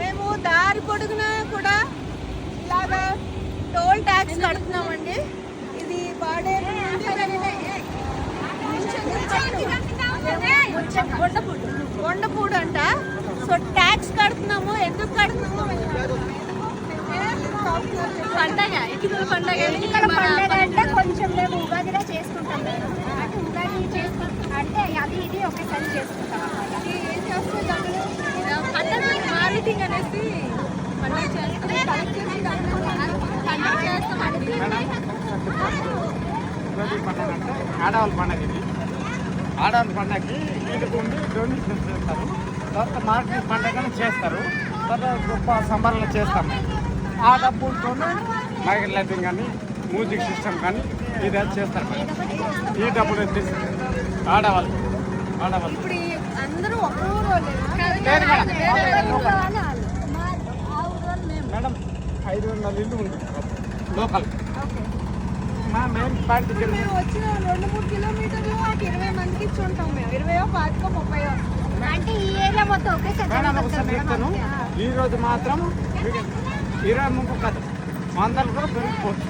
మేము దారి పొడుగున కూడా ఇలాగా టోల్ ట్యాక్స్ కడుతున్నామండి. ఇది పాడేరు కొండపూడు అంట. సో ట్యాక్స్ కడుతున్నాము. ఎందుకు కడుతున్నాము? పండగ ఇటుకల పండగ. ఇటుకల పండగ అంటే కొంచెం మేము ఉగాదిలో చేసుకుంటాం కదా, అంటే ఉగాది చేసుకుంటాం అంటే అది ఇది ఒకేసారి చేసుకుంటాం అన్నమాట. ఏం చేస్తే పండగ మార్కెటింగ్ అనేసి పండగ చేస్తామండి. ఆడవాళ్ళ పండగ ఇది. ఆడవాళ్ళ పండగకి వీటికి ఉండి డొనేషన్ చేస్తారు. తర్వాత మార్కెట్ పండగని చేస్తారు. తర్వాత గొప్ప సంబరాలు చేస్తాం. ఆ డబ్బులతోనే మైక్ లైటింగ్ కానీ మ్యూజిక్ సిస్టమ్ కానీ ఇది చేస్తారు. ఈ డబ్బులు వచ్చేసి ఆడవాళ్ళు ఇప్పుడు అందరూ ఒక ఊరు మేడం 500 ఇల్లు ఉంది లోకల్. మా మెయిన్ పాయింట్ మేము వచ్చిన 2-3 కిలోమీటర్లు 20 మందికి ఇచ్చి ఉంటాం. మేము 20, 25, 30 అంటే ఈ ఏరియా మొత్తం ఒకేసారి మేడం ఒకసారి చెప్తాను. ఈ రోజు మాత్రం 20-30 కాదు 100 కూడా పెరిగిపోవచ్చు.